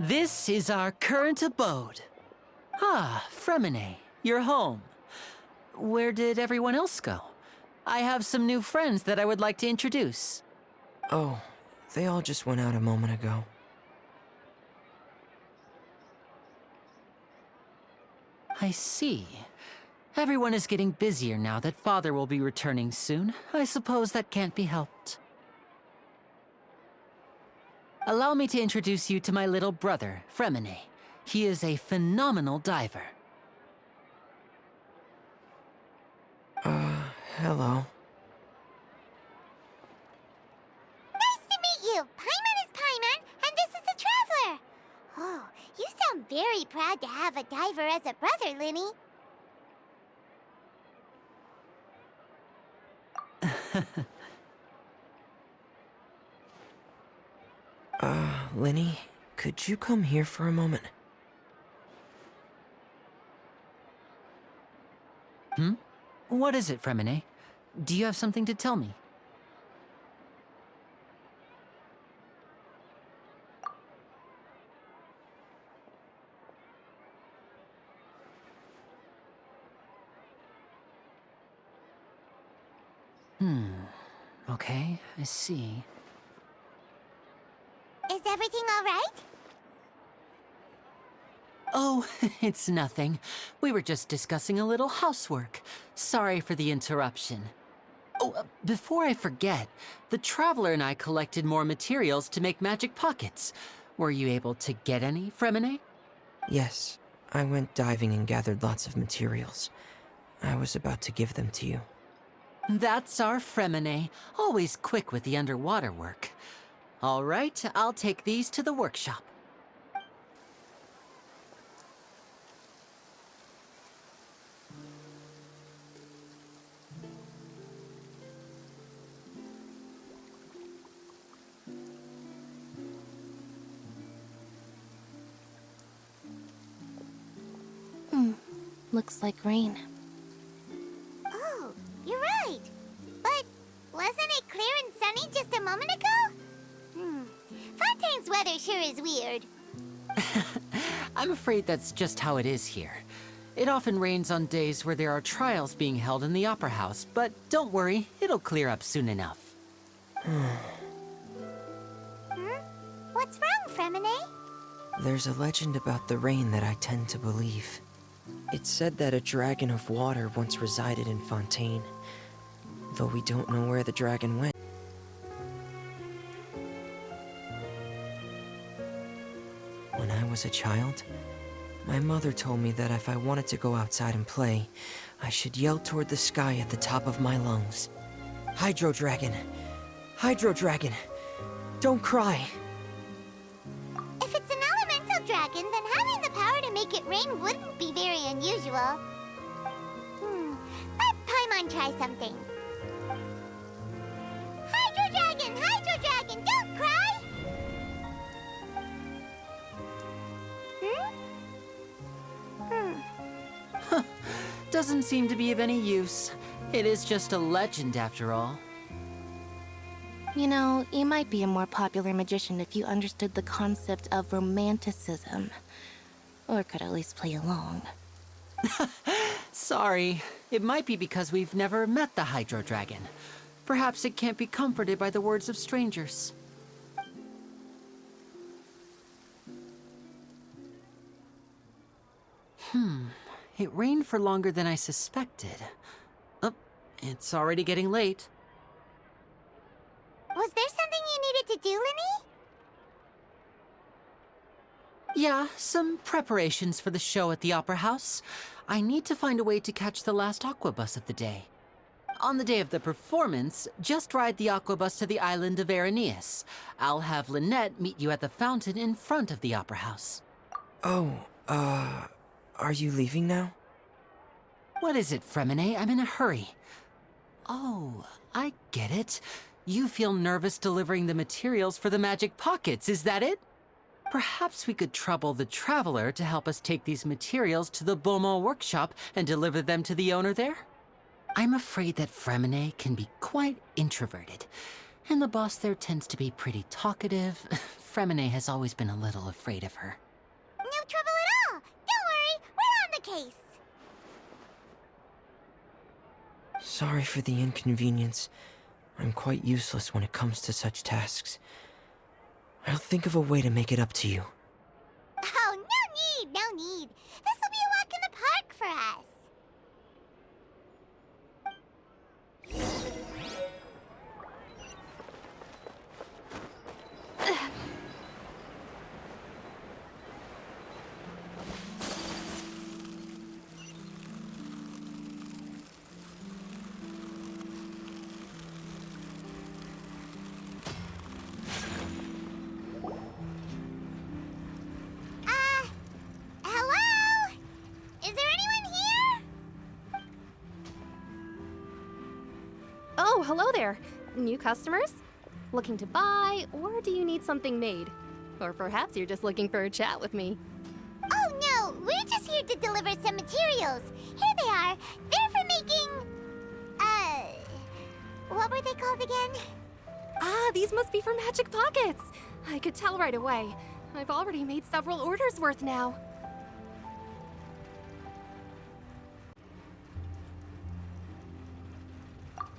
This is our current abode. Ah, Fremine, you're home. Where did everyone else go? I have some new friends that I would like to introduce. Oh, they all just went out a moment ago. I see. Everyone is getting busier now that Father will be returning soon. I suppose that can't be helped. Allow me to introduce you to my little brother, Fremine. He is a phenomenal diver. Hello. Nice to meet you! Paimon is Paimon, and this is the Traveler! Oh, you sound very proud to have a diver as a brother, Lyney. Lyney, could you come here for a moment? What is it, Fremine? Do you have something to tell me? Okay, I see. Is everything all right? Oh, it's nothing. We were just discussing a little housework. Sorry for the interruption. Oh, before I forget, the Traveler and I collected more materials to make magic pockets. Were you able to get any, Fremine? Yes, I went diving and gathered lots of materials. I was about to give them to you. That's our Fremine, always quick with the underwater work. All right, I'll take these to the workshop. Looks like rain. Oh, you're right. But wasn't it clear and sunny just a moment ago? Fontaine's weather sure is weird. I'm afraid that's just how it is here. It often rains on days where there are trials being held in the Opera House, but don't worry, it'll clear up soon enough. What's wrong, Fremine? There's a legend about the rain that I tend to believe. It's said that a dragon of water once resided in Fontaine, though we don't know where the dragon went. When I was a child, my mother told me that if I wanted to go outside and play, I should yell toward the sky at the top of my lungs. Hydro Dragon! Hydro Dragon! Don't cry! If it's an elemental dragon, then having the power to make it rain wouldn't be very unusual. Let Paimon try something. Hydro Dragon, don't cry! Doesn't seem to be of any use. It is just a legend after all. You know, you might be a more popular magician if you understood the concept of romanticism. Or could at least play along. Sorry. It might be because we've never met the Hydro Dragon. Perhaps it can't be comforted by the words of strangers. It rained for longer than I suspected. Oh, it's already getting late. Was there something you needed to do, Lyney? Yeah, some preparations for the show at the Opera House. I need to find a way to catch the last aqua bus of the day. On the day of the performance, just ride the aqua bus to the island of Aeneas. I'll have Lynette meet you at the fountain in front of the Opera House. Oh, are you leaving now? What is it, Fremine? I'm in a hurry. Oh, I get it. You feel nervous delivering the materials for the magic pockets, is that it? Perhaps we could trouble the Traveler to help us take these materials to the Beaumont workshop and deliver them to the owner there? I'm afraid that Fremine can be quite introverted, and the boss there tends to be pretty talkative, Fremine has always been a little afraid of her. No trouble at all. Don't worry, we're on the case. Sorry for the inconvenience. I'm quite useless when it comes to such tasks. I'll think of a way to make it up to you. Oh, no need, no need. This will be a walk in the park for us. Hello? Is there anyone here? Oh, hello there. New customers? Looking to buy, or do you need something made? Or perhaps you're just looking for a chat with me. Oh no, we're just here to deliver some materials. Here they are. They're for making... what were they called again? Ah, these must be for Magic Pockets. I could tell right away. I've already made several orders worth now.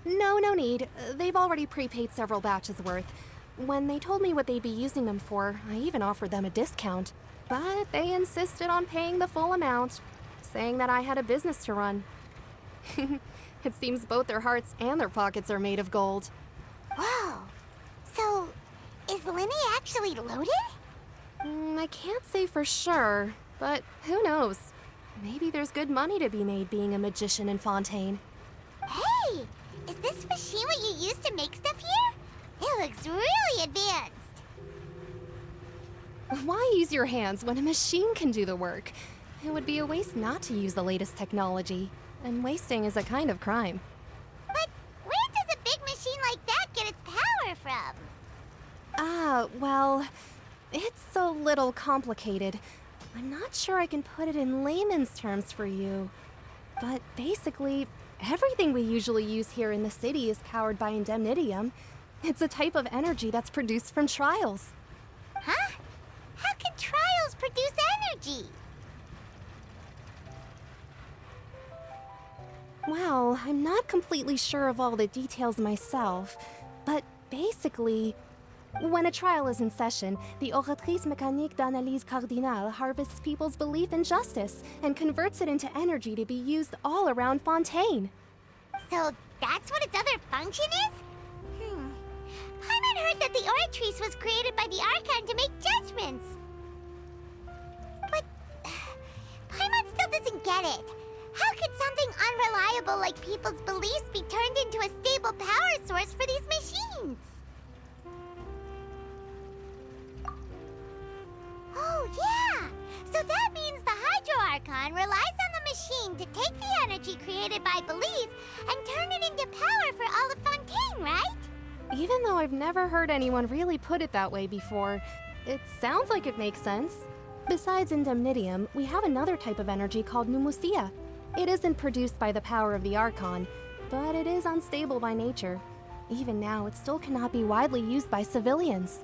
No need. They've already prepaid several batches worth. When they told me what they'd be using them for, I even offered them a discount. But they insisted on paying the full amount, saying that I had a business to run. It seems both their hearts and their pockets are made of gold. Whoa. So, is Lyney actually loaded? I can't say for sure, but who knows? Maybe there's good money to be made being a magician in Fontaine. Hey! Is this machine what you use to make stuff here? It looks really advanced. Why use your hands when a machine can do the work? It would be a waste not to use the latest technology, and wasting is a kind of crime. But where does a big machine like that get its power from? Well, it's a little complicated. I'm not sure I can put it in layman's terms for you. But basically, everything we usually use here in the city is powered by indemnitium. It's a type of energy that's produced from trials. Huh? How can trials produce energy? Well, I'm not completely sure of all the details myself, but basically, when a trial is in session, the Oratrice Mécanique d'Analyse Cardinale harvests people's belief in justice and converts it into energy to be used all around Fontaine. So that's what its other function is? Paimon heard that the Oratrice was created by the Archon to make judgments. But Paimon still doesn't get it. How could something unreliable like people's beliefs be turned into a stable power source for these machines? Oh, yeah! So that means the Hydro Archon relies on the machine to take the energy created by belief and turn it into power for all of Fontaine, right? Even though I've never heard anyone really put it that way before, it sounds like it makes sense. Besides indemnitium, we have another type of energy called pneumosia. It isn't produced by the power of the Archon, but it is unstable by nature. Even now, it still cannot be widely used by civilians.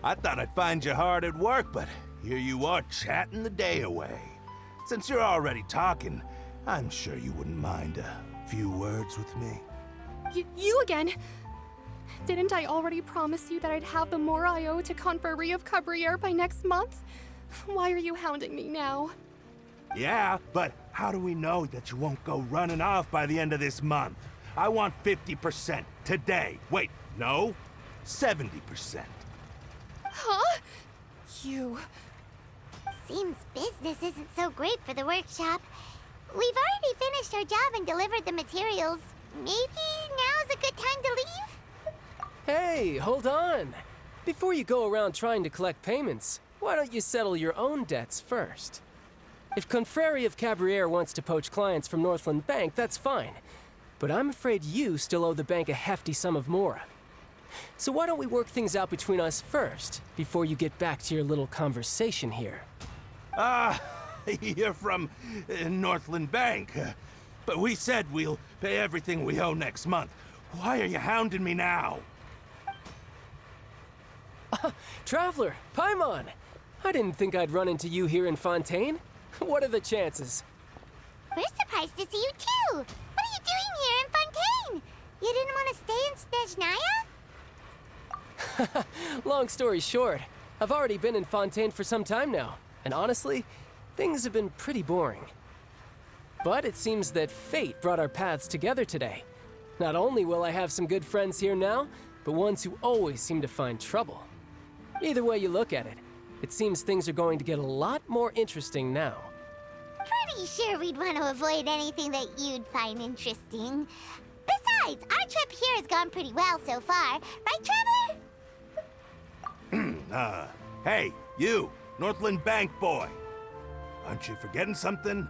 I thought I'd find you hard at work, but here you are chatting the day away. Since you're already talking, I'm sure you wouldn't mind a few words with me. You again? Didn't I already promise you that I'd have the more I owe to Confrérie of Cabriere by next month? Why are you hounding me now? Yeah, but how do we know that you won't go running off by the end of this month? I want 50% today. Wait, no, 70%. Huh? You... Seems business isn't so great for the workshop. We've already finished our job and delivered the materials. Maybe now's a good time to leave? Hey, hold on. Before you go around trying to collect payments, why don't you settle your own debts first? If Confrérie of Cabriere wants to poach clients from Northland Bank, that's fine. But I'm afraid you still owe the bank a hefty sum of mora. So why don't we work things out between us first, before you get back to your little conversation here? You're from Northland Bank. But we said we'll pay everything we owe next month. Why are you hounding me now? Traveler, Paimon! I didn't think I'd run into you here in Fontaine. What are the chances? We're surprised to see you too! What are you doing here in Fontaine? You didn't want to stay in Snezhnaya? Long story short, I've already been in Fontaine for some time now, and honestly, things have been pretty boring. But it seems that fate brought our paths together today. Not only will I have some good friends here now, but ones who always seem to find trouble. Either way you look at it, it seems things are going to get a lot more interesting now. Pretty sure we'd want to avoid anything that you'd find interesting. Besides, our trip here has gone pretty well so far. Right, Traveler? Hey, you, Northland Bank boy. Aren't you forgetting something?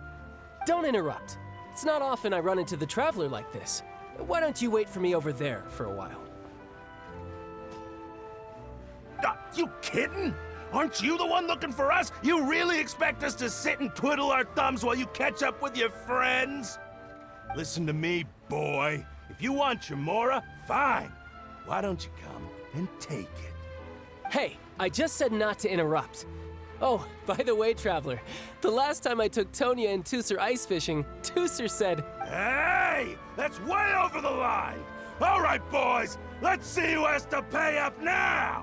Don't interrupt. It's not often I run into the Traveler like this. Why don't you wait for me over there for a while? You kidding? Aren't you the one looking for us? You really expect us to sit and twiddle our thumbs while you catch up with your friends? Listen to me, boy. If you want your Mora, fine. Why don't you come and take it? Hey, I just said not to interrupt. Oh, by the way, Traveler, the last time I took Tonya and Tusser ice fishing, Tusser said, Hey! That's way over the line! All right, boys, let's see who has to pay up now!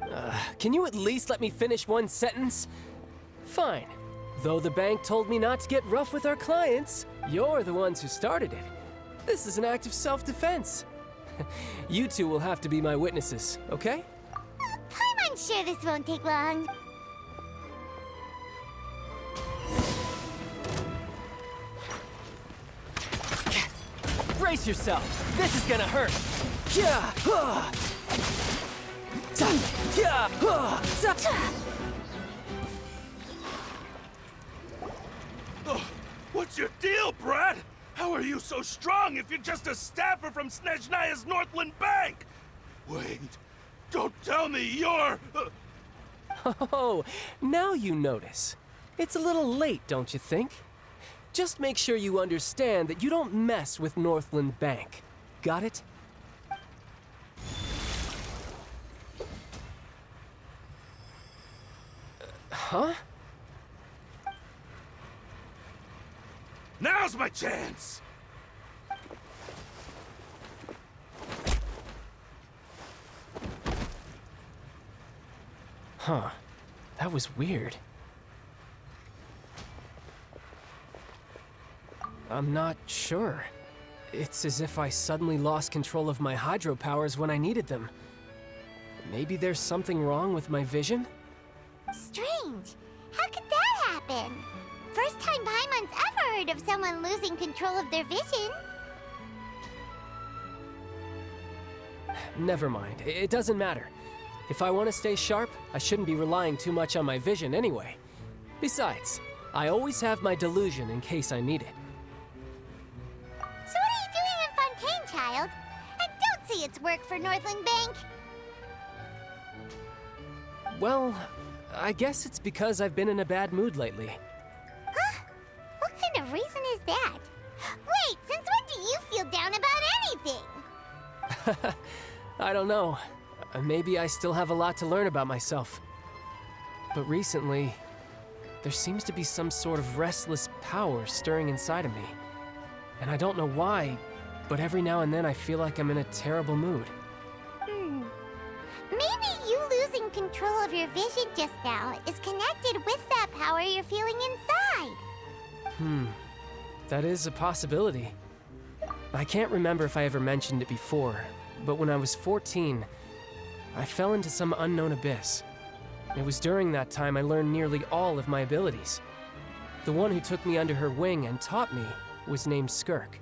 Can you at least let me finish one sentence? Fine. Though the bank told me not to get rough with our clients, you're the ones who started it. This is an act of self-defense. You two will have to be my witnesses, okay? I'm sure this won't take long. Brace yourself! This is gonna hurt! Yeah! Yeah! What's your deal, Brad? How are you so strong if you're just a staffer from Snezhnaya's Northland Bank? Wait, don't tell me you're... Oh, now you notice. It's a little late, don't you think? Just make sure you understand that you don't mess with Northland Bank. Got it? Huh? Now's my chance! Huh. That was weird. I'm not sure. It's as if I suddenly lost control of my hydro powers when I needed them. Maybe there's something wrong with my vision? Strange. How could that happen? First time Paimon's ever heard of someone losing control of their vision. Never mind. It doesn't matter. If I want to stay sharp, I shouldn't be relying too much on my vision anyway. Besides, I always have my delusion in case I need it. So what are you doing in Fontaine, child? I don't see it's work for Northland Bank. Well, I guess it's because I've been in a bad mood lately. Huh? What kind of reason is that? Wait, since when do you feel down about anything? I don't know. Maybe I still have a lot to learn about myself. But recently, there seems to be some sort of restless power stirring inside of me. And I don't know why, but every now and then I feel like I'm in a terrible mood. Maybe you losing control of your vision just now is connected with that power you're feeling inside. That is a possibility. I can't remember if I ever mentioned it before, but when I was 14, I fell into some unknown abyss. It was during that time I learned nearly all of my abilities. The one who took me under her wing and taught me was named Skirk.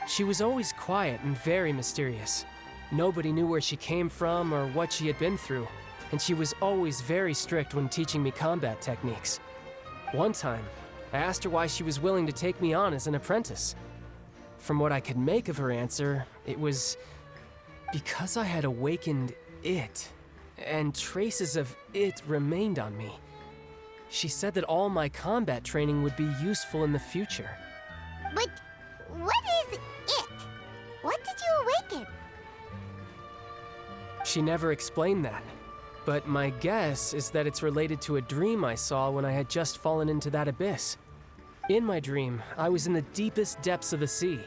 She was always quiet and very mysterious. Nobody knew where she came from or what she had been through, and she was always very strict when teaching me combat techniques. One time, I asked her why she was willing to take me on as an apprentice. From what I could make of her answer, it was because I had awakened it, and traces of it remained on me. She said that all my combat training would be useful in the future. But what is it? What did you awaken? She never explained that. But my guess is that it's related to a dream I saw when I had just fallen into that abyss. In my dream, I was in the deepest depths of the sea,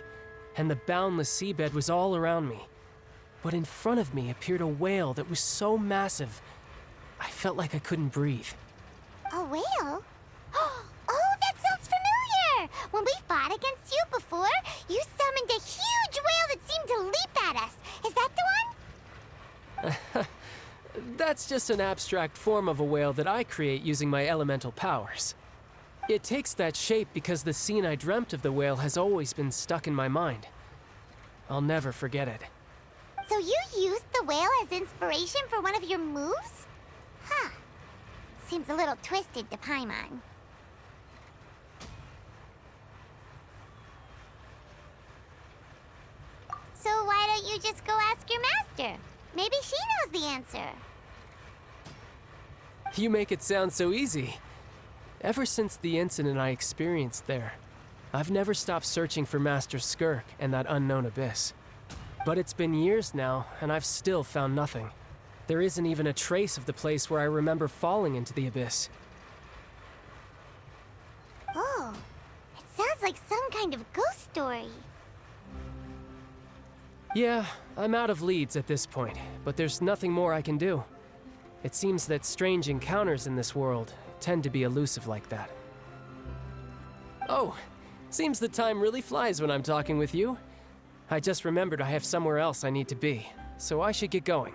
and the boundless seabed was all around me. But in front of me appeared a whale that was so massive, I felt like I couldn't breathe. A whale? Oh, that sounds familiar! When we fought against you before, you summoned a huge whale that seemed to leap at us. Is that the one? That's just an abstract form of a whale that I create using my elemental powers. It takes that shape because the scene I dreamt of the whale has always been stuck in my mind. I'll never forget it. So you used the whale as inspiration for one of your moves? Huh. Seems a little twisted to Paimon. So why don't you just go ask your master? Maybe she knows the answer. You make it sound so easy. Ever since the incident I experienced there, I've never stopped searching for Master Skirk and that unknown abyss. But it's been years now, and I've still found nothing. There isn't even a trace of the place where I remember falling into the abyss. Oh, it sounds like some kind of ghost story. Yeah, I'm out of leads at this point, but there's nothing more I can do. It seems that strange encounters in this world tend to be elusive like that. Oh, seems the time really flies when I'm talking with you. I just remembered I have somewhere else I need to be, so I should get going.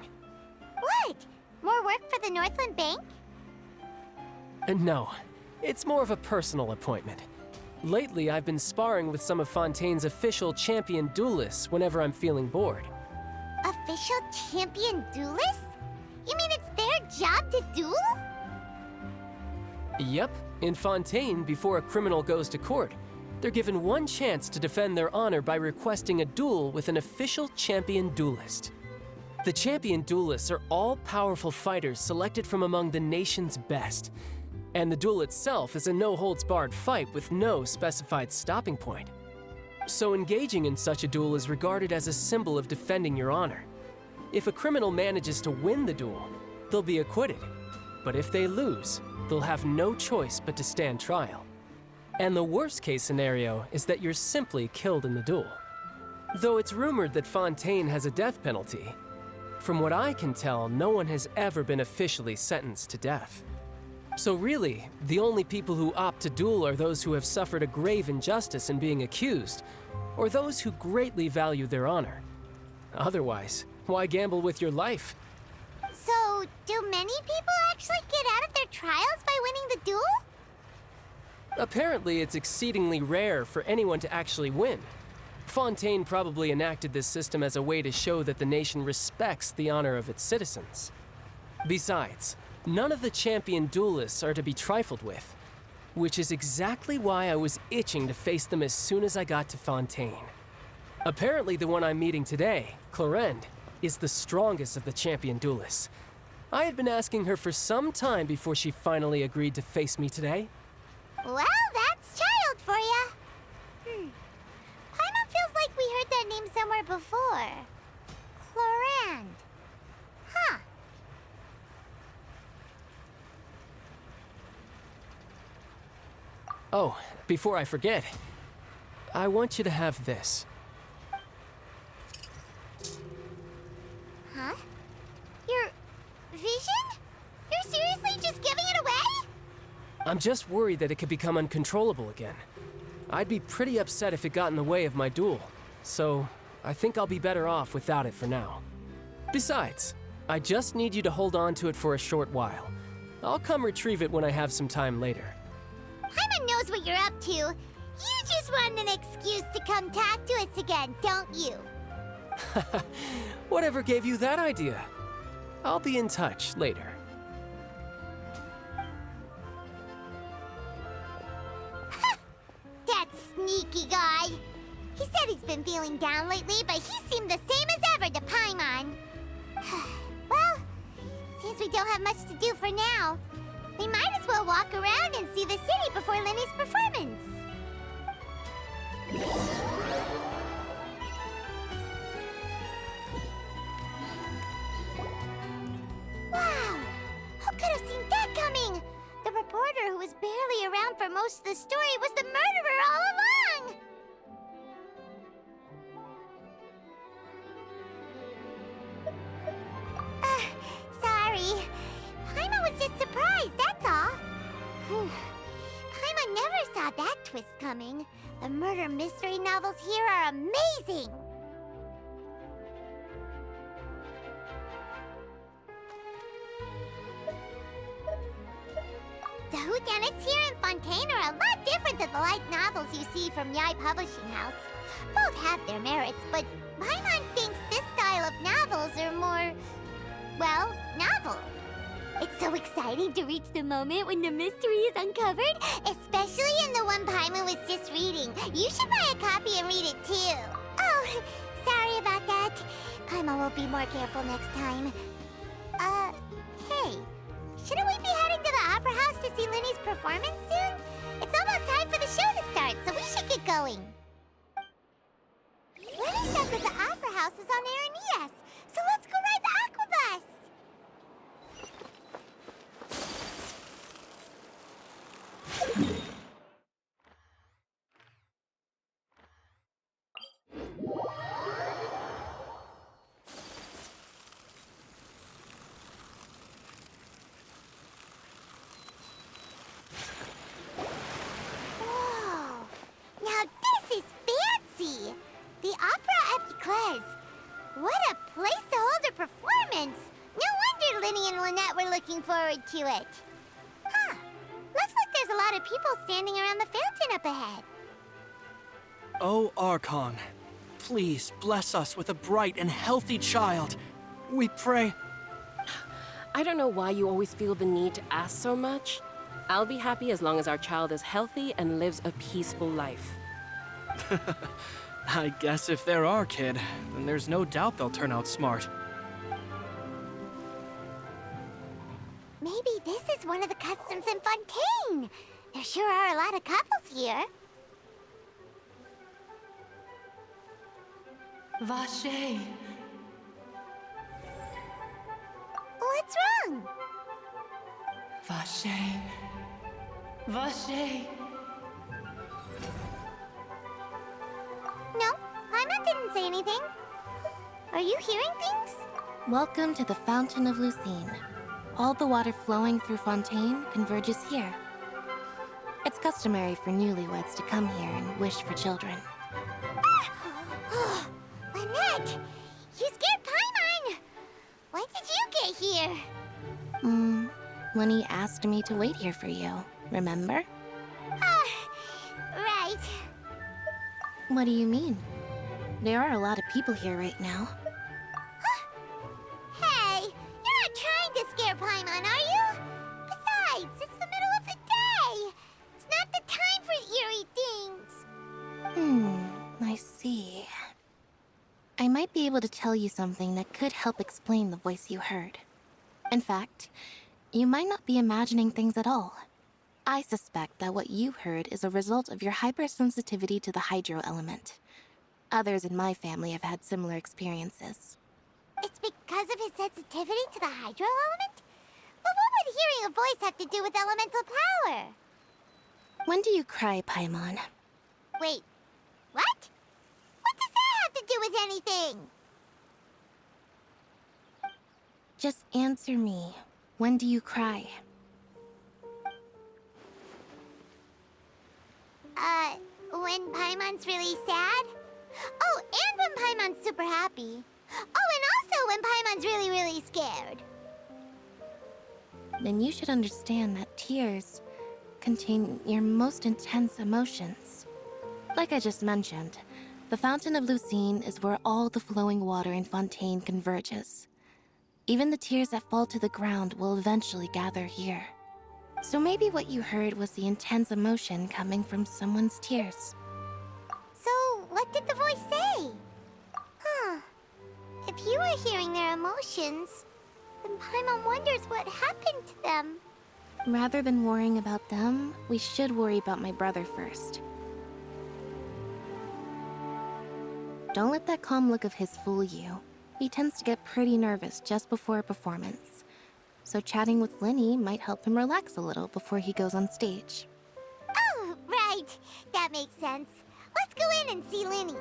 What? More work for the Northland Bank? No, it's more of a personal appointment. Lately, I've been sparring with some of Fontaine's official champion duelists whenever I'm feeling bored. Official champion duelists? You mean it's their job to duel? Yep, in Fontaine, before a criminal goes to court, they're given one chance to defend their honor by requesting a duel with an official champion duelist. The champion duelists are all-powerful fighters selected from among the nation's best. And the duel itself is a no-holds-barred fight with no specified stopping point. So engaging in such a duel is regarded as a symbol of defending your honor. If a criminal manages to win the duel, they'll be acquitted. But if they lose, they'll have no choice but to stand trial. And the worst-case scenario is that you're simply killed in the duel. Though it's rumored that Fontaine has a death penalty, from what I can tell, no one has ever been officially sentenced to death. So really, the only people who opt to duel are those who have suffered a grave injustice in being accused, or those who greatly value their honor. Otherwise, why gamble with your life? So, do many people actually get out of their trials by winning the duel? Apparently, it's exceedingly rare for anyone to actually win. Fontaine probably enacted this system as a way to show that the nation respects the honor of its citizens. Besides, none of the champion duelists are to be trifled with, which is exactly why I was itching to face them as soon as I got to Fontaine. Apparently, the one I'm meeting today, Clorinde, is the strongest of the champion duelists. I had been asking her for some time before she finally agreed to face me today. Well, that's child for ya. Paimon feels like we heard that name somewhere before. Clorinde. Huh. Oh, before I forget, I want you to have this. Huh? Your vision? You're seriously just giving it away? I'm just worried that it could become uncontrollable again. I'd be pretty upset if it got in the way of my duel, so I think I'll be better off without it for now. Besides, I just need you to hold on to it for a short while. I'll come retrieve it when I have some time later. Paimon knows what you're up to. You just want an excuse to come talk to us again, don't you? Whatever gave you that idea? I'll be in touch later. That sneaky guy. He said he's been feeling down lately, but he seemed the same as ever to Paimon. Well, since we don't have much to do for now, we might as well walk around and see the city before Lyney's performance. Wow! around for most of the story was the murderer all along! Sorry. Paimon was just surprised, that's all. Whew. Paimon never saw that twist coming. The murder mystery novels here are amazing! The whodunits here in Fontaine are a lot different than the light novels you see from Yai Publishing House. Both have their merits, but Paimon thinks this style of novels are more, well, novel. It's so exciting to reach the moment when the mystery is uncovered, especially in the one Paimon was just reading. You should buy a copy and read it too. Oh, sorry about that. Paimon will be more careful next time. Hey, shouldn't we be heading to the Opera House to see Lyney's performance soon? It's almost time for the show to start, so we should get going. Lyney said that the Opera House is on Araneas, so let's go ride the Aquabus! Whoa! Now this is fancy! The Opera Epiclese. What a place to hold a performance! No wonder Lyney and Lynette were looking forward to it. Huh. Looks like there's a lot of people standing around the fountain up ahead. Oh, Archon, please bless us with a bright and healthy child. We pray. I don't know why you always feel the need to ask so much. I'll be happy as long as our child is healthy and lives a peaceful life. I guess if they're our kid, then there's no doubt they'll turn out smart. Maybe this is one of the customs in Fontaine. There sure are a lot of couples here. Vache. What's wrong? Vache. Vache. No, Paimon didn't say anything. Are you hearing things? Welcome to the Fountain of Lucine. All the water flowing through Fontaine converges here. It's customary for newlyweds to come here and wish for children. Ah! Lynette! You scared Paimon! When did you get here? Lyney asked me to wait here for you, remember? Right. What do you mean? There are a lot of people here right now. Hey, you're not trying to scare Paimon, are you? Besides, it's the middle of the day. It's not the time for eerie things. I see. I might be able to tell you something that could help explain the voice you heard. In fact, you might not be imagining things at all. I suspect that what you heard is a result of your hypersensitivity to the hydro element. Others in my family have had similar experiences. It's because of his sensitivity to the hydro element? But what would hearing a voice have to do with elemental power? When do you cry, Paimon? Wait, what? What does that have to do with anything? Just answer me. When do you cry? When Paimon's really sad? Oh, and when Paimon's super happy. Oh, and also when Paimon's really, really scared. Then you should understand that tears contain your most intense emotions. Like I just mentioned, the Fountain of Lucine is where all the flowing water in Fontaine converges. Even the tears that fall to the ground will eventually gather here. So maybe what you heard was the intense emotion coming from someone's tears. So, what did the voice say? Huh. If you were hearing their emotions, then Paimon wonders what happened to them. Rather than worrying about them, we should worry about my brother first. Don't let that calm look of his fool you. He tends to get pretty nervous just before a performance. So chatting with Lyney might help him relax a little before he goes on stage. right. That makes sense. Let's go in and see Lyney.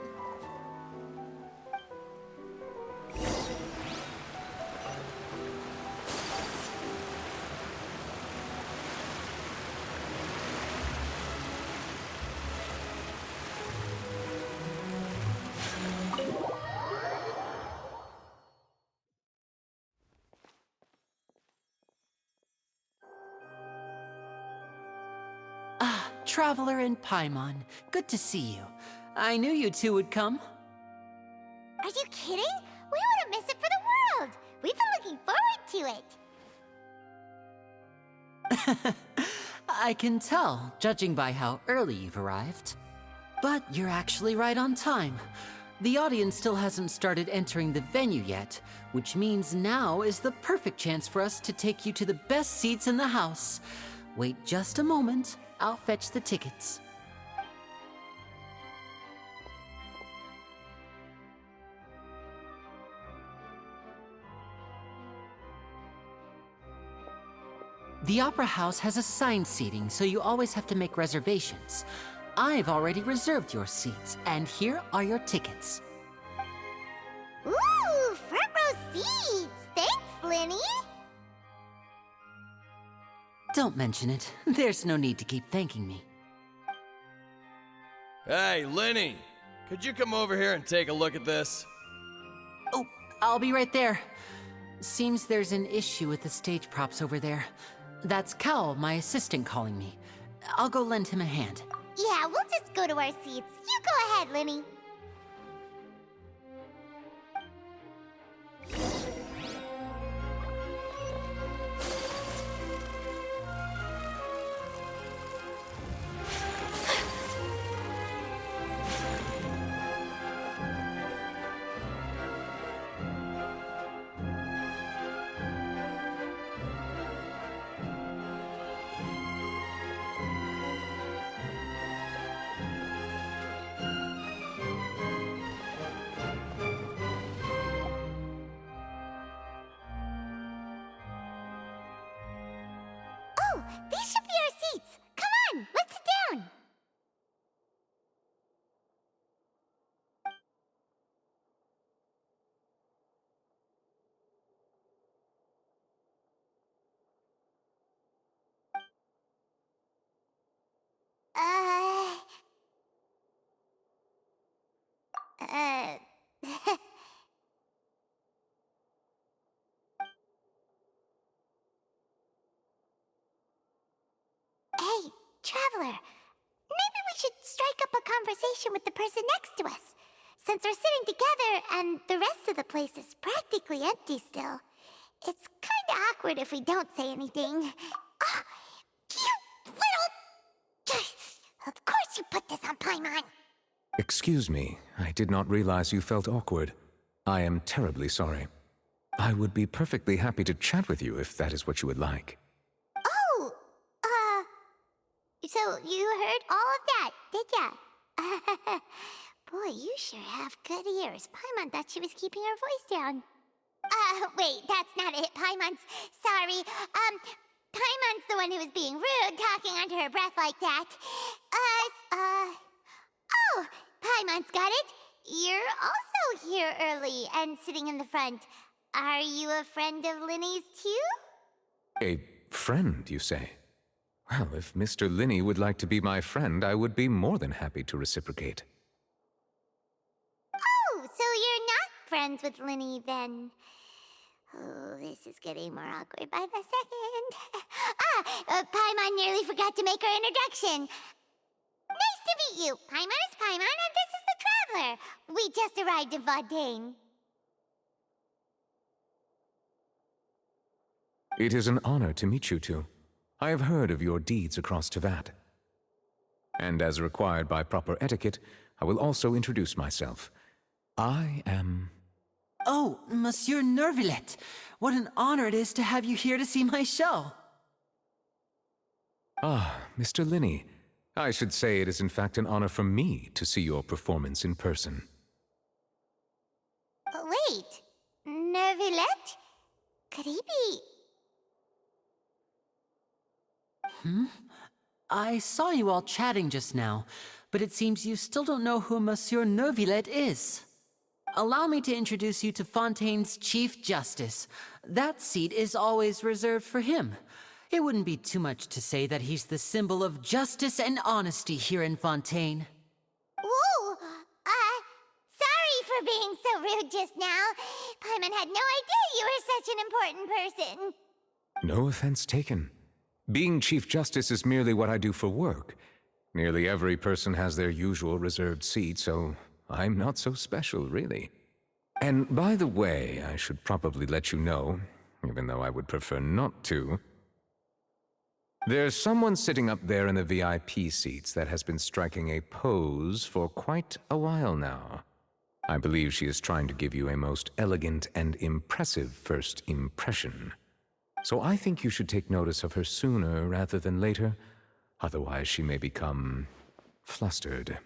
Ah, Traveler and Paimon. Good to see you. I knew you two would come. Are you kidding? We wouldn't miss it for the world. We've been looking forward to it. I can tell, judging by how early you've arrived. But you're actually right on time. The audience still hasn't started entering the venue yet, which means now is the perfect chance for us to take you to the best seats in the house. Wait just a moment. I'll fetch the tickets. The Opera House has assigned seating, so you always have to make reservations. I've already reserved your seats, and here are your tickets. Ooh, front row seats! Thanks, Lyney! Don't mention it. There's no need to keep thanking me. Hey, Lyney! Could you come over here and take a look at this? Oh, I'll be right there. Seems there's an issue with the stage props over there. That's Cal, my assistant, calling me. I'll go lend him a hand. Yeah, we'll just go to our seats. You go ahead, Lyney. Oh, these should be our seats. Come on, let's sit down. Uh... Hey, Traveler. Maybe we should strike up a conversation with the person next to us. Since we're sitting together and the rest of the place is practically empty still, it's kinda awkward if we don't say anything. Ah, you little... Of course you put this on Paimon. Excuse me, I did not realize you felt awkward. I am terribly sorry. I would be perfectly happy to chat with you if that is what you would like. Oh, so you heard all of that, did ya? Boy, you sure have good ears. Paimon thought she was keeping her voice down. Wait, that's not it, Paimon's... Sorry, Paimon's the one who was being rude, talking under her breath like that. Oh, Paimon's got it. You're also here early and sitting in the front. Are you a friend of Lyney's too? A friend, you say? Well, if Mr. Lyney would like to be my friend, I would be more than happy to reciprocate. Oh, so you're not friends with Lyney then? Oh, this is getting more awkward by the second. Paimon nearly forgot to make her introduction. Nice to meet you. Paimon is Paimon, and this is the Traveler. We just arrived in Fontaine. It is an honor to meet you two. I have heard of your deeds across Tevat. And as required by proper etiquette, I will also introduce myself. I am... Oh, Monsieur Nervillet. What an honor it is to have you here to see my show. Ah, Mr. Lyney. I should say it is in fact an honor for me to see your performance in person. Wait, Nervillet? Could he be... I saw you all chatting just now, but it seems you still don't know who Monsieur Neuvillette is. Allow me to introduce you to Fontaine's Chief Justice. That seat is always reserved for him. It wouldn't be too much to say that he's the symbol of justice and honesty here in Fontaine. Whoa! Sorry for being so rude just now. Paimon had no idea you were such an important person. No offense taken. Being Chief Justice is merely what I do for work. Nearly every person has their usual reserved seat, so I'm not so special, really. And by the way, I should probably let you know, even though I would prefer not to. There's someone sitting up there in the VIP seats that has been striking a pose for quite a while now. I believe she is trying to give you a most elegant and impressive first impression. So I think you should take notice of her sooner rather than later. Otherwise, she may become flustered.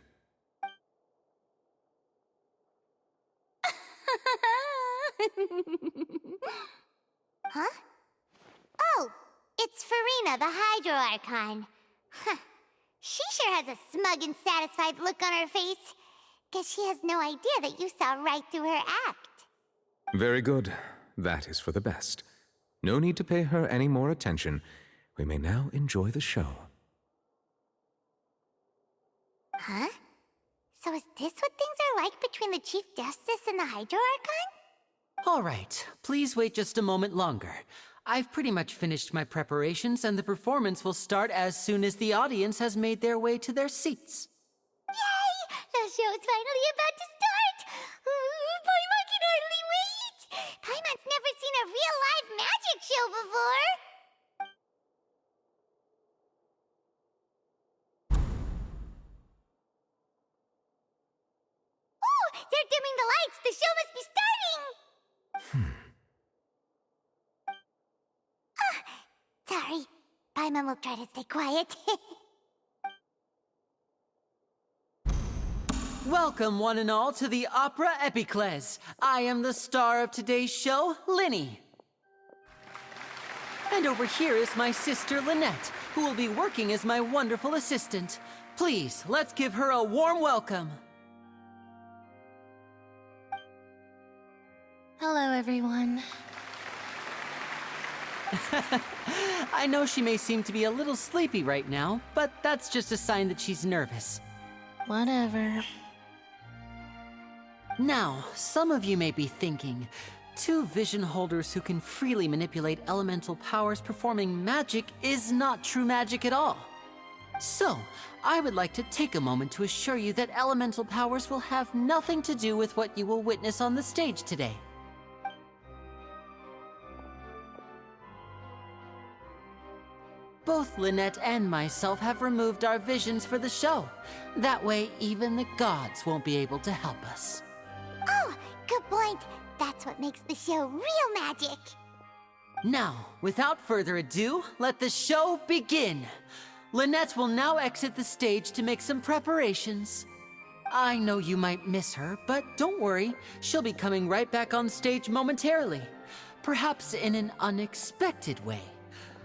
Huh? Oh, it's Farina, the Hydro Archon. Huh. She sure has a smug and satisfied look on her face. Guess she has no idea that you saw right through her act. Very good. That is for the best. No need to pay her any more attention. We may now enjoy the show. Huh? So is this what things are like between the Chief Justice and the Hydro Archon? All right, please wait just a moment longer. I've pretty much finished my preparations, and the performance will start as soon as the audience has made their way to their seats. Yay! The show's finally about to start! Paimon can hardly wait! Paimon's never seen a real live magic show before! Ooh! They're dimming the lights! The show must be starting! Sorry. Paimon will try to stay quiet. Welcome, one and all, to the Opera Epiclese. I am the star of today's show, Lyney. And over here is my sister, Lynette, who will be working as my wonderful assistant. Please, let's give her a warm welcome. Hello, everyone. I know she may seem to be a little sleepy right now, but that's just a sign that she's nervous. Whatever. Now, some of you may be thinking, two vision holders who can freely manipulate elemental powers performing magic is not true magic at all. So, I would like to take a moment to assure you that elemental powers will have nothing to do with what you will witness on the stage today. Both Lynette and myself have removed our visions for the show. That way, even the gods won't be able to help us. Oh, good point. That's what makes the show real magic. Now, without further ado, let the show begin. Lynette will now exit the stage to make some preparations. I know you might miss her, but don't worry. She'll be coming right back on stage momentarily. Perhaps in an unexpected way.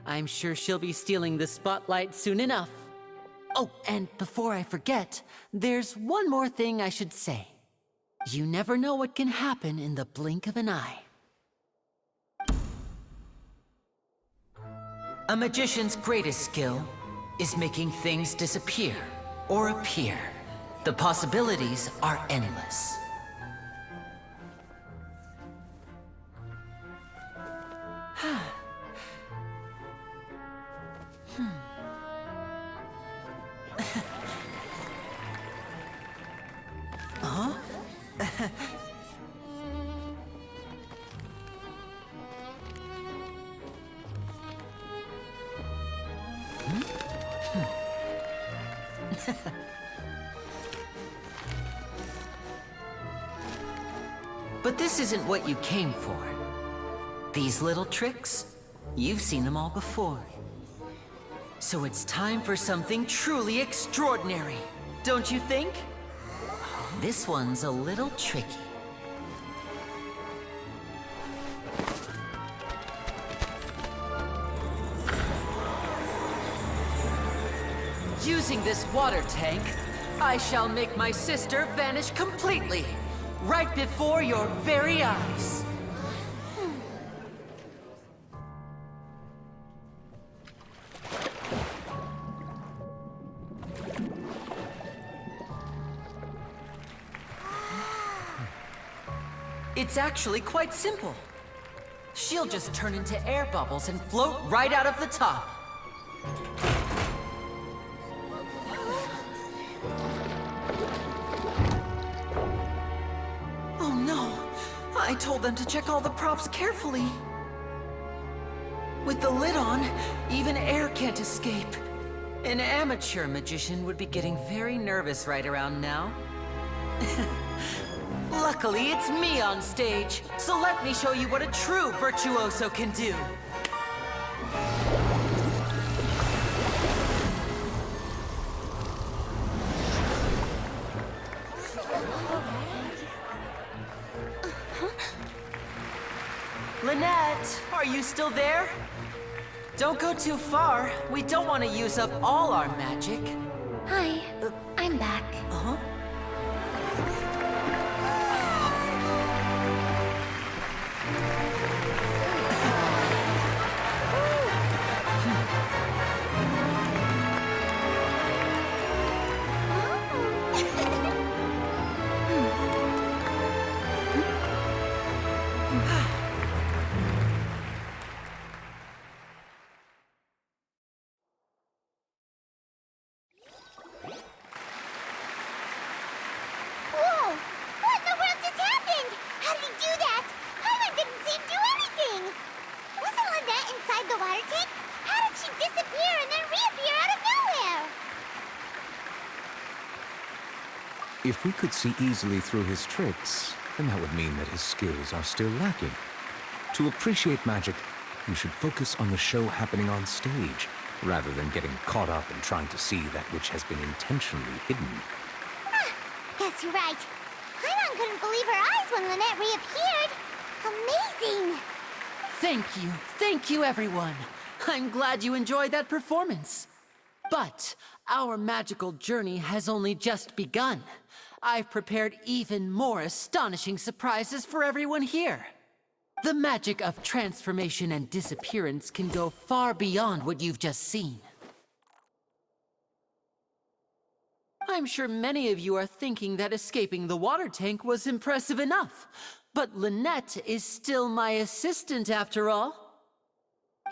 I'm sure she'll be stealing the spotlight soon enough. Oh, and before I forget, there's one more thing I should say. You never know what can happen in the blink of an eye. A magician's greatest skill is making things disappear or appear. The possibilities are endless. But this isn't what you came for. These little tricks, you've seen them all before. So it's time for something truly extraordinary, don't you think? This one's a little tricky. using this water tank, I shall make my sister vanish completely, right before your very eyes. It's actually quite simple. She'll just turn into air bubbles and float right out of the top. Oh no! I told them to check all the props carefully. With the lid on, even air can't escape. An amateur magician would be getting very nervous right around now. Luckily, it's me on stage, so let me show you what a true virtuoso can do. Lynette, are you still there? Don't go too far. We don't want to use up all our magic. Hi, I'm back. Uh-huh. Whoa! What in the world just happened? How did he do that? Paimon didn't see him do anything! Wasn't Lynette inside the water tank? How did she disappear and then reappear out of nowhere? If we could see easily through his tricks, then that would mean that his skills are still lacking. To appreciate magic, you should focus on the show happening on stage, rather than getting caught up in trying to see that which has been intentionally hidden. Guess you're right. Paimon couldn't believe her eyes when Lynette reappeared. Amazing! Thank you everyone. I'm glad you enjoyed that performance. But our magical journey has only just begun. I've prepared even more astonishing surprises for everyone here. The magic of transformation and disappearance can go far beyond what you've just seen. I'm sure many of you are thinking that escaping the water tank was impressive enough, but Lynette is still my assistant after all.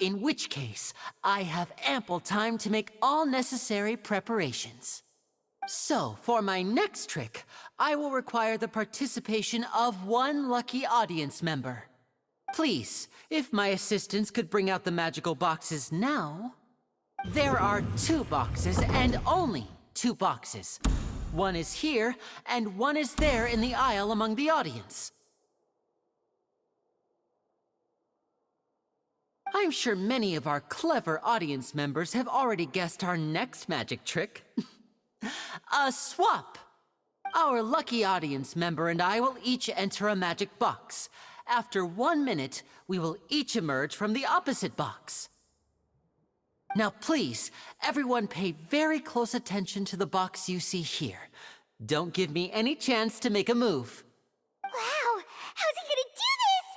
In which case, I have ample time to make all necessary preparations. So, for my next trick, I will require the participation of one lucky audience member. Please, if my assistants could bring out the magical boxes now. There are 2 boxes, and only 2 boxes. One is here, and one is there in the aisle among the audience. I'm sure many of our clever audience members have already guessed our next magic trick. A swap! Our lucky audience member and I will each enter a magic box. After 1 minute, we will each emerge from the opposite box. Now please, everyone pay very close attention to the box you see here. Don't give me any chance to make a move. Wow! How's he gonna do this?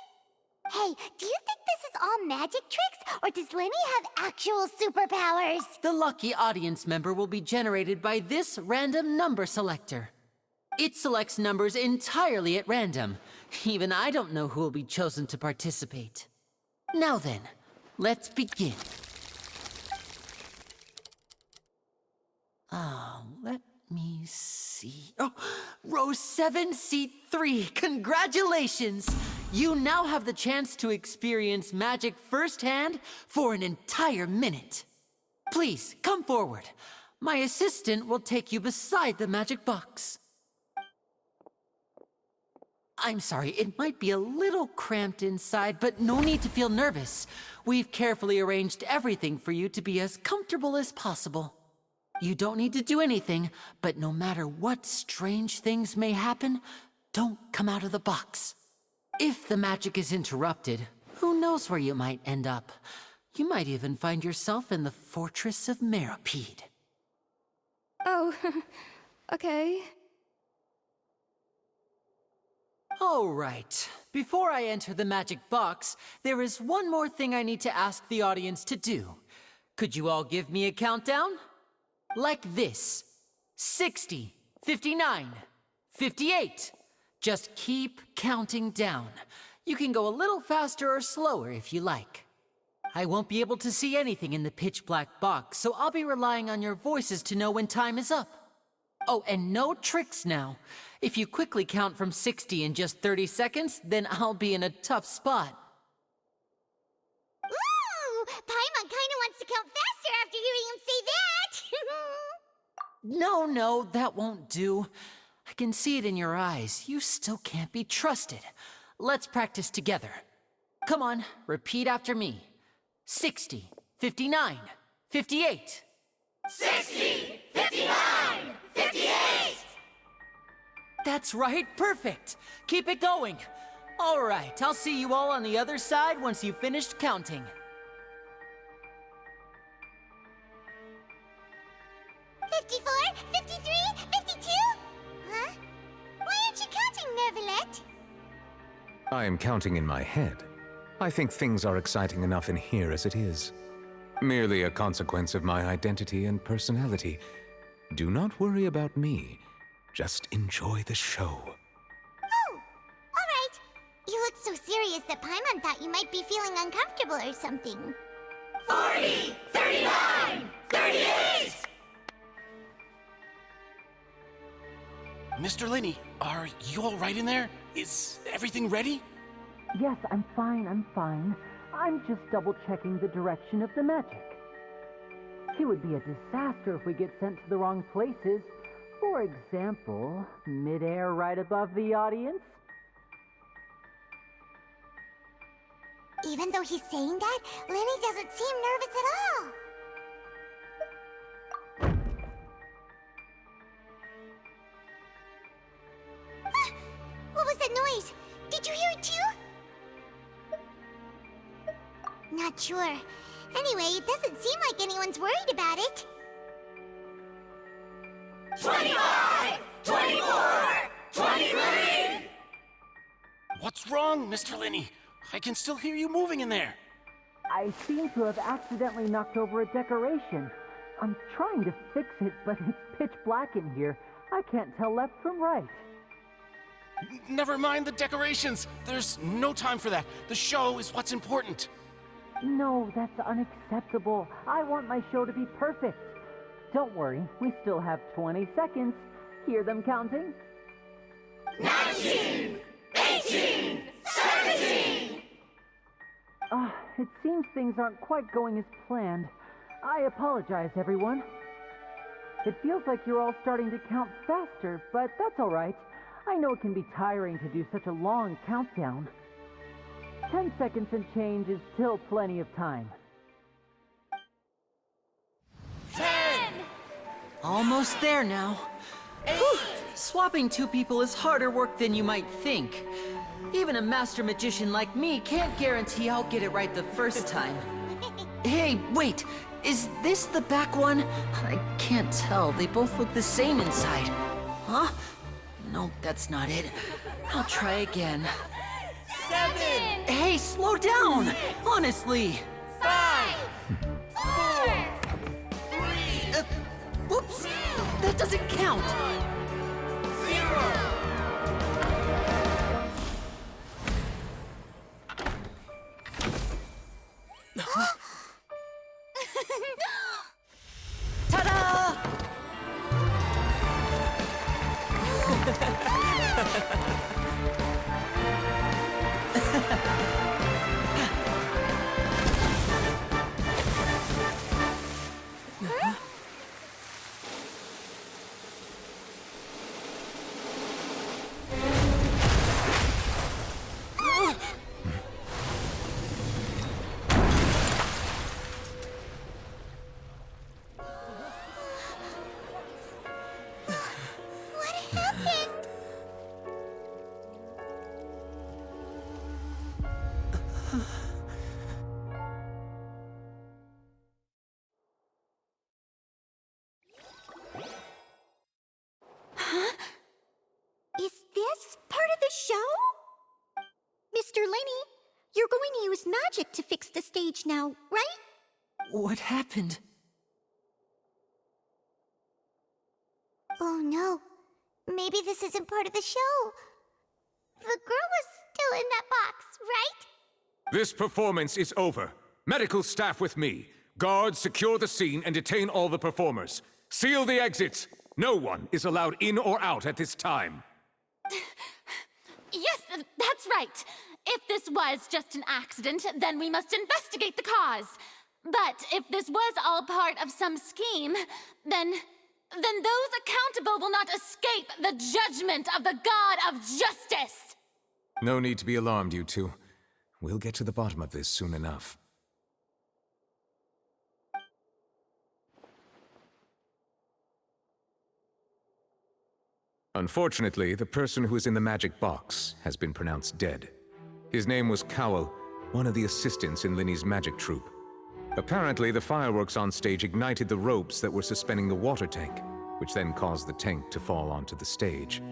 Hey, do you think this is all magic tricks, or does Lyney have actual superpowers? The lucky audience member will be generated by this random number selector. It selects numbers entirely at random. Even I don't know who will be chosen to participate. Now then, let's begin. Let me see. Oh, row 7, seat 3. Congratulations! You now have the chance to experience magic firsthand for an entire minute. Please, come forward. My assistant will take you beside the magic box. I'm sorry, it might be a little cramped inside, but no need to feel nervous. We've carefully arranged everything for you to be as comfortable as possible. You don't need to do anything, but no matter what strange things may happen, don't come out of the box. If the magic is interrupted, who knows where you might end up? You might even find yourself in the Fortress of Meropide. Oh, okay. All right. Before I enter the magic box, there is one more thing I need to ask the audience to do. Could you all give me a countdown? Like this. 60, 59, 58. Just keep counting down. You can go a little faster or slower if you like. I won't be able to see anything in the pitch black box, so I'll be relying on your voices to know when time is up. Oh, and no tricks now. If you quickly count from 60 in just 30 seconds, then I'll be in a tough spot. Ooh! Paimon kinda wants to count faster after hearing him say that! No, that won't do. I can see it in your eyes. You still can't be trusted. Let's practice together. Come on, repeat after me. 60, 59, 58. 60! 59! 58! That's right, perfect. Keep it going. All right, I'll see you all on the other side once you've finished counting. 54, 53, 52? Huh? Why aren't you counting, Nervalet? I am counting in my head. I think things are exciting enough in here as it is. Merely a consequence of my identity and personality. Do not worry about me. Just enjoy the show. Oh, all right. You look so serious that Paimon thought you might be feeling uncomfortable or something. 40, 39, 38! Mr. Lyney, are you all right in there? Is everything ready? Yes, I'm fine. I'm just double-checking the direction of the magic. It would be a disaster if we get sent to the wrong places. For example, mid-air right above the audience. Even though he's saying that, Lyney doesn't seem nervous at all. What was that noise? Did you hear it too? Not sure. Anyway, it doesn't seem like anyone's worried about it. 25! 24! 23! What's wrong, Mr. Lyney? I can still hear you moving in there. I seem to have accidentally knocked over a decoration. I'm trying to fix it, but it's pitch black in here. I can't tell left from right. Never mind the decorations. There's no time for that. The show is what's important. No, that's unacceptable. I want my show to be perfect. Don't worry, we still have 20 seconds. Hear them counting? 19! 18! 17! It seems things aren't quite going as planned. I apologize, everyone. It feels like you're all starting to count faster, but that's all right. I know it can be tiring to do such a long countdown. 10 seconds and change is still plenty of time. 10! Almost there now. Whew. Swapping two people is harder work than you might think. Even a master magician like me can't guarantee I'll get it right the first time. Hey, wait! Is this the back one? I can't tell. They both look the same inside. Huh? No, that's not it. I'll try again. 7! Hey, slow down! Honestly! 5! 4! 3! Whoops! That doesn't count! 0! Ta-da! What happened? You're going to use magic to fix the stage now, right? What happened? Oh no. Maybe this isn't part of the show. The girl was still in that box, right? This performance is over. Medical staff with me. Guards, secure the scene and detain all the performers. Seal the exits. No one is allowed in or out at this time. Yes, that's right. If this was just an accident, then we must investigate the cause. But if this was all part of some scheme, then those accountable will not escape the judgment of the God of Justice! No need to be alarmed, you two. We'll get to the bottom of this soon enough. Unfortunately, the person who is in the magic box has been pronounced dead. His name was Cowell, one of the assistants in Lyney's magic troupe. Apparently, the fireworks on stage ignited the ropes that were suspending the water tank, which then caused the tank to fall onto the stage.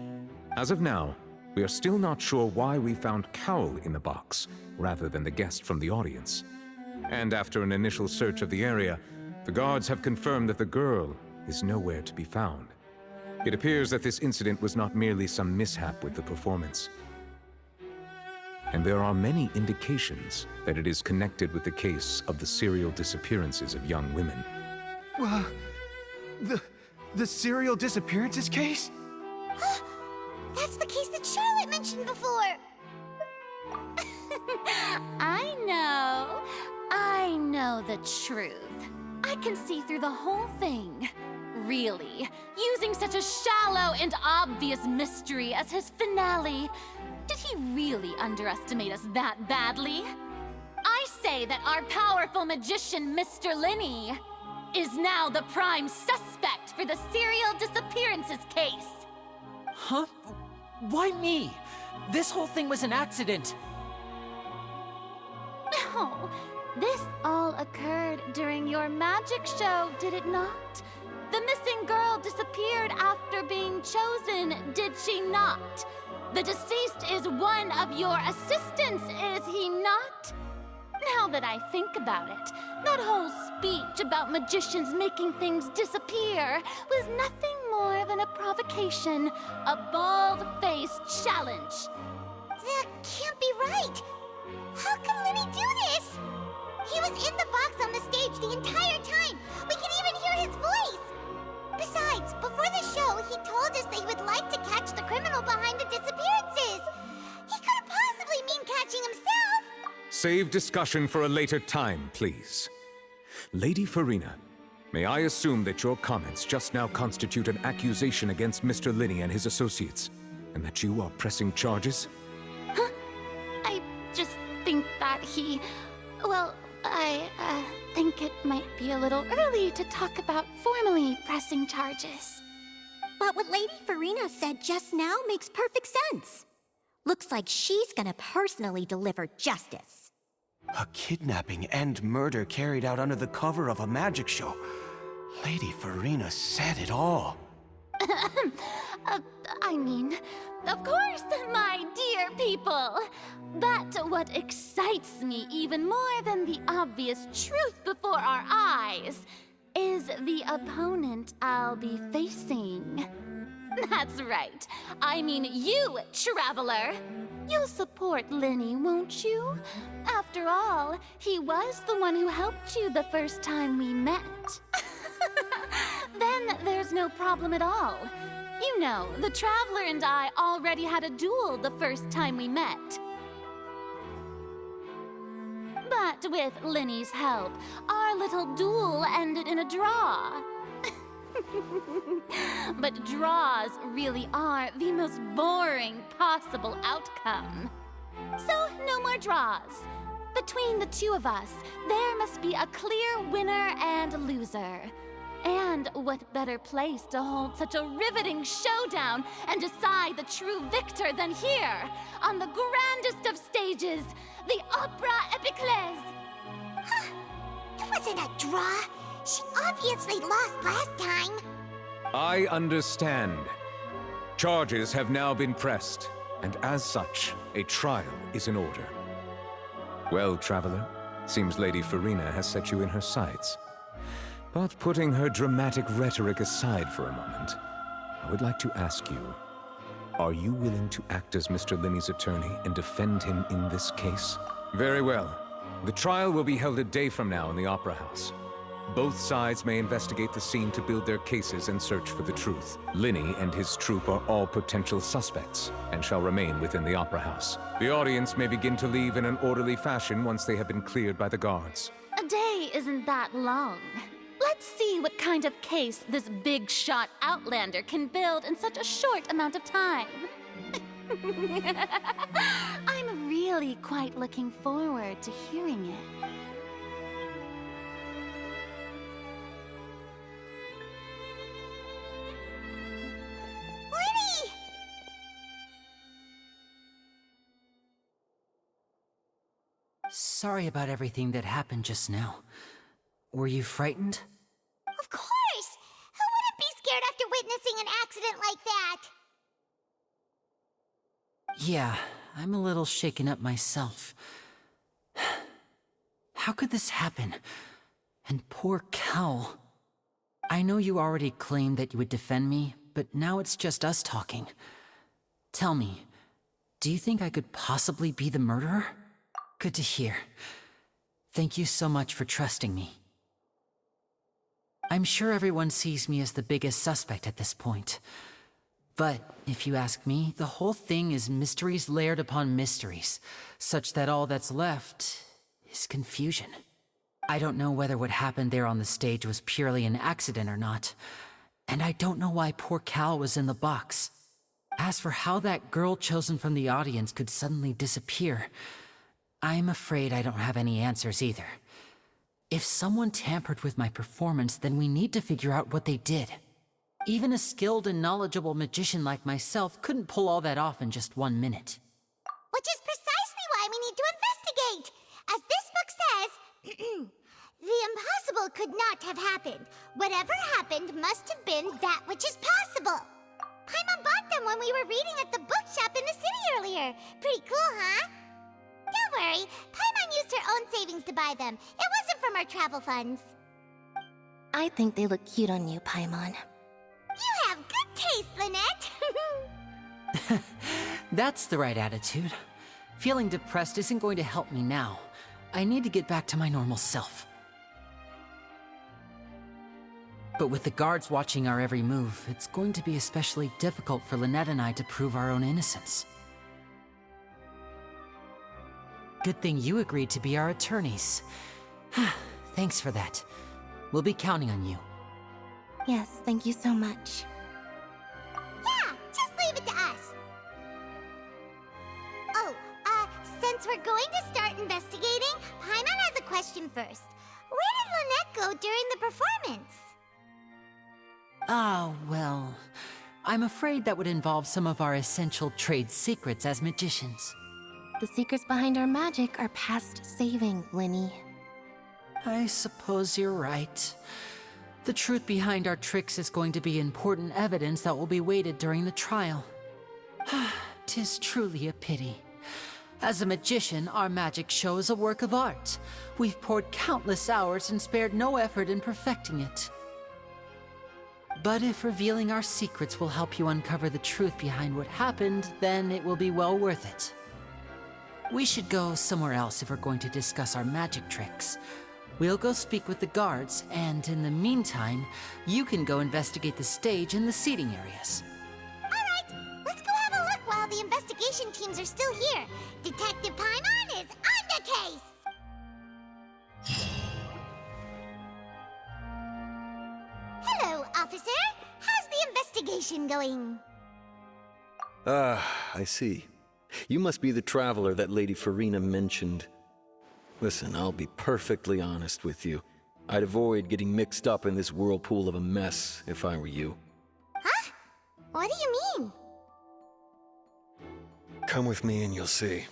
As of now, we are still not sure why we found Cowell in the box, rather than the guest from the audience. And after an initial search of the area, the guards have confirmed that the girl is nowhere to be found. It appears that this incident was not merely some mishap with the performance. And there are many indications that it is connected with the case of the serial disappearances of young women. The serial disappearances case? That's the case that Charlotte mentioned before! I know the truth. I can see through the whole thing. Really, using such a shallow and obvious mystery as his finale. Did he really underestimate us that badly? I say that our powerful magician, Mr. Lyney, is now the prime suspect for the serial disappearances case. Huh? Why me? This whole thing was an accident. No, this all occurred during your magic show, did it not? The missing girl disappeared after being chosen, did she not? The deceased is one of your assistants, is he not? Now that I think about it, that whole speech about magicians making things disappear was nothing more than a provocation, a bald-faced challenge. That can't be right! How can Lyney do this? He was in the box on the stage the entire time! We can even hear his voice! Besides, before the show, he told us that he would like to catch the criminal behind the disappearances! He couldn't possibly mean catching himself! Save discussion for a later time, please. Lady Farina, may I assume that your comments just now constitute an accusation against Mr. Lyney and his associates, and that you are pressing charges? Huh? I just think that he... Well, I think it might be a little early to talk about formally pressing charges. But what Lady Farina said just now makes perfect sense. Looks like she's gonna personally deliver justice. A kidnapping and murder carried out under the cover of a magic show. Lady Farina said it all. I mean, of course, my dear people. But what excites me even more than the obvious truth before our eyes is the opponent I'll be facing. That's right. I mean you, Traveler. You'll support Lyney, won't you? After all, he was the one who helped you the first time we met. Then there's no problem at all. You know, the Traveler and I already had a duel the first time we met. But with Lyney's help, our little duel ended in a draw. But draws really are the most boring possible outcome. So, no more draws. Between the two of us, there must be a clear winner and loser. And what better place to hold such a riveting showdown and decide the true victor than here, on the grandest of stages, the Opera Epiclese. Huh. It wasn't a draw. She obviously lost last time. I understand. Charges have now been pressed, and as such, a trial is in order. Well, traveler, seems Lady Farina has set you in her sights. But putting her dramatic rhetoric aside for a moment, I would like to ask you, are you willing to act as Mr. Lyney's attorney and defend him in this case? Very well. The trial will be held a day from now in the Opera House. Both sides may investigate the scene to build their cases and search for the truth. Lyney and his troupe are all potential suspects and shall remain within the Opera House. The audience may begin to leave in an orderly fashion once they have been cleared by the guards. A day isn't that long. Let's see what kind of case this big shot outlander can build in such a short amount of time. I'm really quite looking forward to hearing it. Lyney! Sorry about everything that happened just now. Were you frightened? Of course! Who wouldn't be scared after witnessing an accident like that? Yeah, I'm a little shaken up myself. How could this happen? And poor Cal. I know you already claimed that you would defend me, but now it's just us talking. Tell me, do you think I could possibly be the murderer? Good to hear. Thank you so much for trusting me. I'm sure everyone sees me as the biggest suspect at this point. But if you ask me, the whole thing is mysteries layered upon mysteries, such that all that's left is confusion. I don't know whether what happened there on the stage was purely an accident or not, and I don't know why poor Cal was in the box. As for how that girl chosen from the audience could suddenly disappear, I'm afraid I don't have any answers either. If someone tampered with my performance, then we need to figure out what they did. Even a skilled and knowledgeable magician like myself couldn't pull all that off in just 1 minute. Which is precisely why we need to investigate. As this book says, the impossible could not have happened. Whatever happened must have been that which is possible. Paimon bought them when we were reading at the bookshop in the city earlier. Pretty cool, huh? Don't worry, Paimon used her own savings to buy them. It wasn't from our travel funds. I think they look cute on you, Paimon. You have good taste, Lynette. That's the right attitude. Feeling depressed isn't going to help me now. I need to get back to my normal self. But with the guards watching our every move, it's going to be especially difficult for Lynette and I to prove our own innocence. Good thing you agreed to be our attorneys. Thanks for that. We'll be counting on you. Yes, thank you so much. Yeah, just leave it to us. Oh, since we're going to start investigating, Paimon has a question first. Where did Lynette go during the performance? Well, I'm afraid that would involve some of our essential trade secrets as magicians. The secrets behind our magic are past saving, Lyney. I suppose you're right. The truth behind our tricks is going to be important evidence that will be weighted during the trial. 'Tis truly a pity. As a magician, our magic show is a work of art. We've poured countless hours and spared no effort in perfecting it. But if revealing our secrets will help you uncover the truth behind what happened, then it will be well worth it. We should go somewhere else if we're going to discuss our magic tricks. We'll go speak with the guards, and in the meantime, you can go investigate the stage and the seating areas. Alright, let's go have a look while the investigation teams are still here. Detective Paimon is on the case! Hello, officer. How's the investigation going? I see. You must be the traveler that Lady Farina mentioned. Listen, I'll be perfectly honest with you. I'd avoid getting mixed up in this whirlpool of a mess if I were you. Huh? What do you mean? Come with me and you'll see.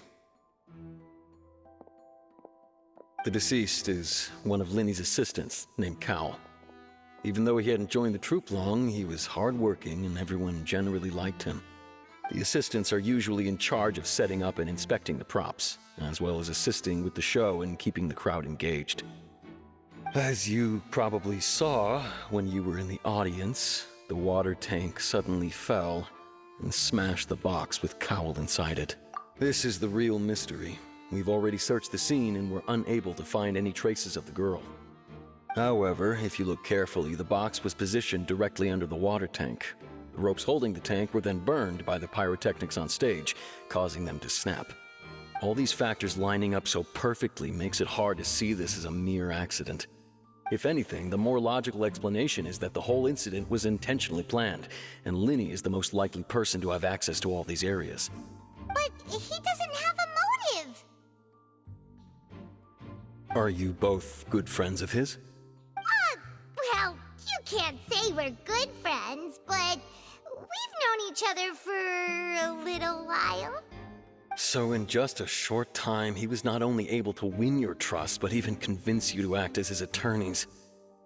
The deceased is one of Lyney's assistants, named Cal. Even though he hadn't joined the troupe long, he was hardworking and everyone generally liked him. The assistants are usually in charge of setting up and inspecting the props, as well as assisting with the show and keeping the crowd engaged. As you probably saw when you were in the audience, the water tank suddenly fell and smashed the box with Cowl inside it. This is the real mystery. We've already searched the scene and were unable to find any traces of the girl. However, if you look carefully, the box was positioned directly under the water tank. The ropes holding the tank were then burned by the pyrotechnics on stage, causing them to snap. All these factors lining up so perfectly makes it hard to see this as a mere accident. If anything, the more logical explanation is that the whole incident was intentionally planned, and Lyney is the most likely person to have access to all these areas. But he doesn't have a motive! Are you both good friends of his? Well, you can't say we're good friends, but we've known each other for a little while. So in just a short time, he was not only able to win your trust, but even convince you to act as his attorneys.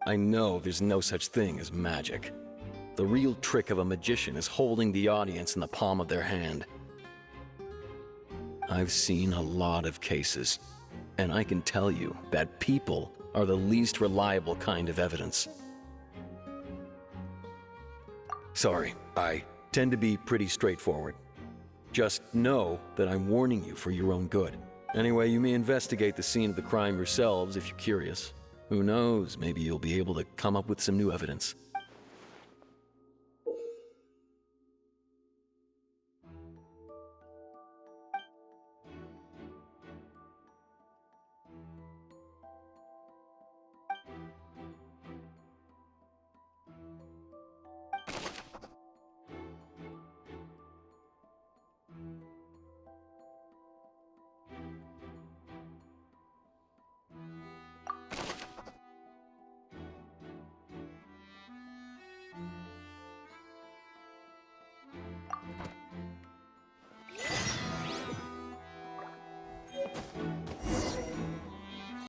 I know there's no such thing as magic. The real trick of a magician is holding the audience in the palm of their hand. I've seen a lot of cases, and I can tell you that people are the least reliable kind of evidence. Sorry, I tend to be pretty straightforward. Just know that I'm warning you for your own good. Anyway, you may investigate the scene of the crime yourselves if you're curious. Who knows, maybe you'll be able to come up with some new evidence.